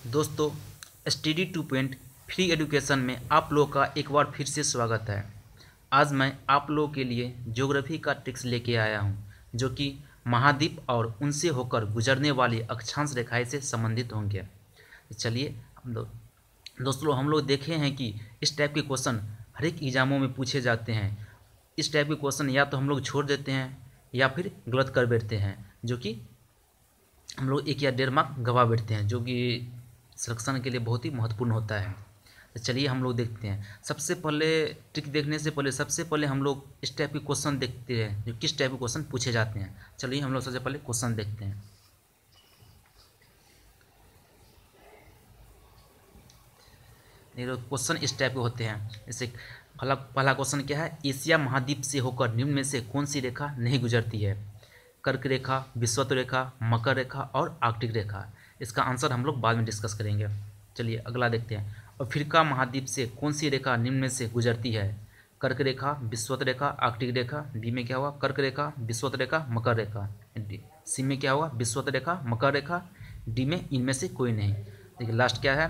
दोस्तों, study two point free education में आप लोगों का एक बार फिर से स्वागत है। आज मैं आप लोगों के लिए ज्योग्राफी का ट्रिक्स लेके आया हूं, जो कि महाद्वीप और उनसे होकर गुजरने वाली अक्षांश रेखाएं से संबंधित होंगे। चलिए दोस्तों हम लोग देखे हैं कि इस टाइप के क्वेश्चन हर एक एग्जामों में पूछे जाते हैं। इस टाइप के क्वेश्चन या तो हम लोग छोड़ देते हैं या फिर गलत कर बैठते हैं, जो कि हम लोग 1 या 1.5 मार्क गवा बैठते हैं, जो कि सिलेक्शन के लिए बहुत ही महत्वपूर्ण होता है। तो चलिए हम लोग देखते हैं। सबसे पहले ट्रिक देखने से पहले सबसे पहले हम लोग इस टाइप के क्वेश्चन देखते हैं, जो किस टाइप के क्वेश्चन पूछे जाते हैं। चलिए हम लोग सबसे पहले क्वेश्चन देखते हैं। क्वेश्चन इस टाइप के होते हैं। जैसे पहला क्वेश्चन क्या है, एशिया महाद्वीप से होकर निम्न में से कौन सी रेखा नहीं गुजरती है? कर्क रेखा, विषुवत रेखा, मकर रेखा और आर्कटिक रेखा। इसका आंसर हम लोग बाद में डिस्कस करेंगे। चलिए अगला देखते हैं। अफ्रीका महाद्वीप से कौन सी रेखा निम्न में से गुजरती है? कर्क रेखा, विषुवत रेखा, आर्कटिक रेखा। बी में क्या हुआ? कर्क रेखा, विषुवत रेखा, मकर रेखा। सी में क्या हुआ? विषुवत रेखा, मकर रेखा। डी में इनमें से कोई नहीं। देखिए लास्ट क्या है,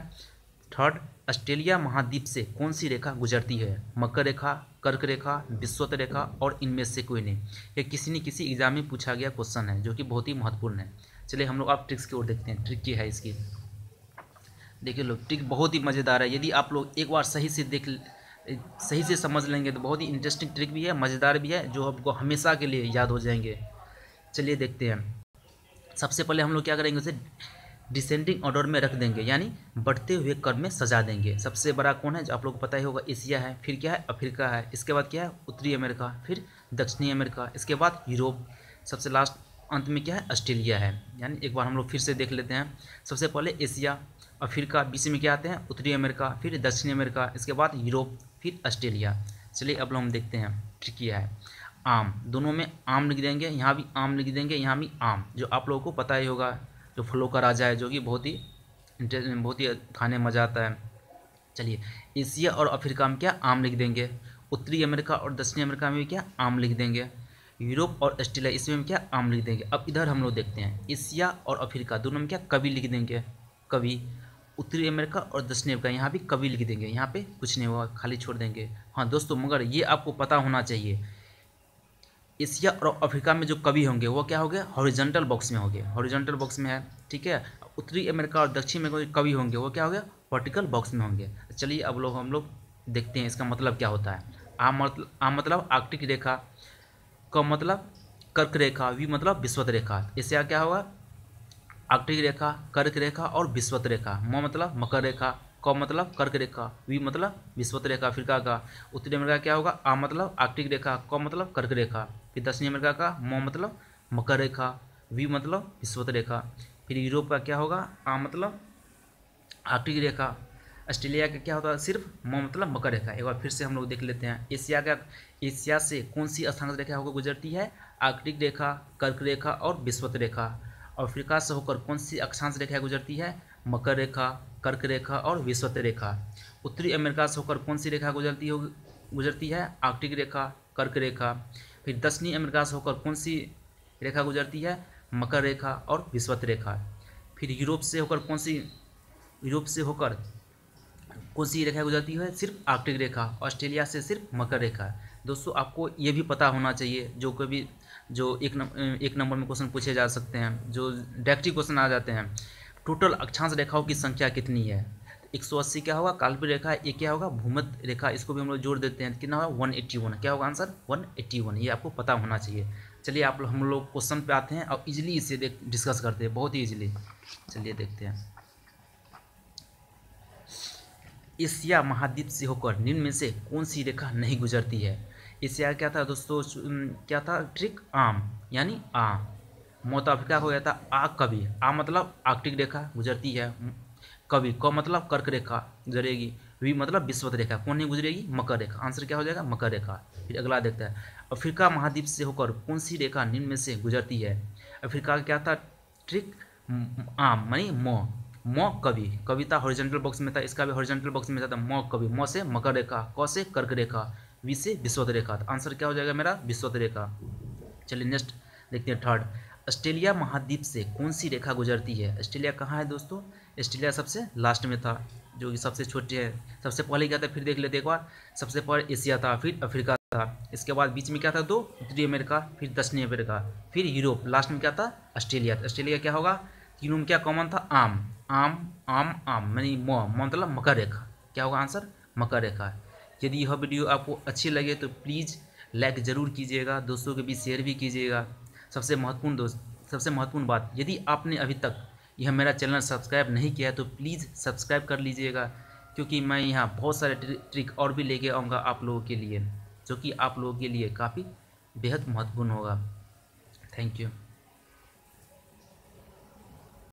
थर्ड, ऑस्ट्रेलिया महाद्वीप से कौन सी रेखा गुजरती है? मकर रेखा, कर्क रेखा, विषुवत रेखा और इनमें से कोई नहीं। ये किसी न किसी एग्जाम में पूछा गया क्वेश्चन है, जो कि बहुत ही महत्वपूर्ण है। चलिए हम लोग आप ट्रिक्स की ओर देखते हैं। ट्रिक क्या है इसकी, देखिए लोग, ट्रिक बहुत ही मज़ेदार है। यदि आप लोग एक बार सही से समझ लेंगे तो बहुत ही इंटरेस्टिंग ट्रिक भी है, मज़ेदार भी है, जो आपको हमेशा के लिए याद हो जाएंगे। चलिए देखते हैं। सबसे पहले हम लोग क्या करेंगे, उसे डिसेंडिंग ऑर्डर में रख देंगे, यानी बढ़ते हुए क्रम में सजा देंगे। सबसे बड़ा कौन है, जो आप लोग को पता ही होगा, एशिया है। फिर क्या है, अफ्रीका है। इसके बाद क्या है, उत्तरी अमेरिका। फिर दक्षिणी अमेरिका। इसके बाद यूरोप। सबसे लास्ट अंत में क्या है, ऑस्ट्रेलिया है। यानी एक बार हम लोग फिर से देख लेते हैं। सबसे पहले एशिया, अफ्रीका, बीच में क्या आते हैं, उत्तरी अमेरिका, फिर दक्षिणी अमेरिका, इसके बाद यूरोप, फिर ऑस्ट्रेलिया। चलिए अब हम देखते हैं ट्रिक क्या है। आम, दोनों में आम लिख देंगे, यहाँ भी आम लिख देंगे, यहाँ भी आम, जो आप लोगों को पता ही होगा, जो फलों का राजा है, जो कि बहुत ही खाने में मज़ा आता है। चलिए एशिया और अफ्रीका में क्या आम लिख देंगे, उत्तरी अमेरिका और दक्षिणी अमेरिका में भी क्या आम लिख देंगे, यूरोप और ऑस्ट्रेलिया इसमें क्या आम लिख देंगे। अब इधर हम लोग देखते हैं, एशिया और अफ्रीका दोनों में क्या कभी लिख देंगे, कभी। उत्तरी अमेरिका और दक्षिणी अमेरिका यहाँ भी कभी लिख देंगे, यहाँ पे कुछ नहीं होगा, खाली छोड़ देंगे। हाँ दोस्तों, मगर ये आपको पता होना चाहिए, एशिया और अफ्रीका में जो कवि होंगे वो क्या हो गया, हॉरिजॉन्टल बॉक्स में हो गए, हॉरिजॉन्टल बॉक्स में है, ठीक है। उत्तरी अमेरिका और दक्षिण में जो कवि होंगे वो क्या हो गया, वर्टिकल बॉक्स में होंगे। चलिए अब हम लोग देखते हैं इसका मतलब क्या होता है। आ मतलब आर्कटिक रेखा, क मतलब कर्क रेखा, वी मतलब विषुवत रेखा। एशिया क्या होगा, आर्कटिक रेखा, कर्क रेखा और विषुवत रेखा। म मतलब मकर रेखा, क मतलब कर्क रेखा, वी मतलब विषुवत रेखा अफ्रीका का। उत्तरी अमेरिका क्या होगा, आ मतलब आर्कटिक रेखा, क मतलब कर्क रेखा। फिर दक्षिणी अमेरिका का म मतलब मकर रेखा, वी मतलब विषुवत रेखा। फिर यूरोप का क्या होगा, आ मतलब आर्कटिक रेखा। ऑस्ट्रेलिया का क्या होता है, सिर्फ म मतलब मकर रेखा। एक बार फिर से हम लोग देख लेते हैं। एशिया से कौन सी अक्षांश रेखा होकर गुजरती है, आर्कटिक रेखा, कर्क रेखा और विषुवत रेखा। अफ्रीका से होकर कौन सी अक्षांश रेखा गुजरती है, मकर रेखा, कर्क रेखा और विषुवत रेखा। उत्तरी अमेरिका से होकर कौन सी रेखा गुजरती है, आर्कटिक रेखा, कर्क रेखा। फिर दक्षिणी अमेरिका से होकर कौन सी रेखा गुजरती है, मकर रेखा और विषुवत रेखा। फिर यूरोप से होकर कौन सी रेखा गुजरती है, सिर्फ आर्कटिक रेखा। ऑस्ट्रेलिया से सिर्फ मकर रेखा। दोस्तों आपको ये भी पता होना चाहिए, जो एक नंबर में क्वेश्चन पूछे जा सकते हैं, जो डायरेक्ट क्वेश्चन आ जाते हैं। टोटल अक्षांश रेखाओं की संख्या कितनी है? 180 क्या होगा, काल्पनिक रेखा। ये क्या होगा, भूमध्य रेखा। इसको भी हम लोग जोड़ देते हैं, कितना होगा, 181। क्या होगा आंसर, 181। ये आपको पता होना चाहिए। चलिए हम लोग क्वेश्चन पे आते हैं और इजीली इसे डिस्कस करते हैं, बहुत ही इजीली। चलिए देखते हैं। एशिया महाद्वीप से होकर निम्न में से कौन सी रेखा नहीं गुजरती है? एशिया क्या था दोस्तों, क्या था ट्रिक, आम, यानी आ। मौत अफ्रीका हो गया था आ कवि, आ मतलब आर्कटिक रेखा गुजरती है, कवि, क मतलब कर्क रेखा गुजरेगी, वी मतलब विषुवत रेखा, कौन नहीं गुजरेगी, मकर रेखा। आंसर क्या हो जाएगा, मकर रेखा। फिर अगला देखते हैं, अफ्रीका महाद्वीप से होकर कौन सी रेखा निम्न में से गुजरती है? अफ्रीका का क्या था ट्रिक, आम मानी म कवि, कविता हॉरिजॉन्टल बॉक्स में था, इसका भी हॉरिजॉन्टल बॉक्स में था। म कवि, म से मकर रेखा, क से कर्क रेखा, वी से विषुवत रेखा। तो आंसर क्या हो जाएगा मेरा, विषुवत रेखा। चलिए नेक्स्ट देखते हैं, थर्ड, ऑस्ट्रेलिया महाद्वीप से कौन सी रेखा गुजरती है? ऑस्ट्रेलिया कहाँ है दोस्तों? ऑस्ट्रेलिया सबसे लास्ट में था, जो कि सबसे छोटे है। सबसे पहले क्या था, फिर देख लेते एक बार। सबसे पहले एशिया था, फिर अफ्रीका था, इसके बाद बीच में क्या था, दो, उत्तरी अमेरिका, फिर दक्षिणी अमेरिका, फिर यूरोप, लास्ट में क्या था, ऑस्ट्रेलिया। तो ऑस्ट्रेलिया क्या होगा? तीनों में क्या कॉमन था? आम आम आम आम, यानी मतलब मकर रेखा। क्या होगा आंसर? मकर रेखा। यदि यह वीडियो आपको अच्छी लगे तो प्लीज़ लाइक ज़रूर कीजिएगा, दोस्तों के बीच शेयर भी कीजिएगा। सबसे महत्वपूर्ण बात, यदि आपने अभी तक यह मेरा चैनल सब्सक्राइब नहीं किया है तो प्लीज़ सब्सक्राइब कर लीजिएगा, क्योंकि मैं यहाँ बहुत सारे ट्रिक और भी लेके आऊँगा आप लोगों के लिए, जो कि आप लोगों के लिए काफ़ी बेहद महत्वपूर्ण होगा। Thank you.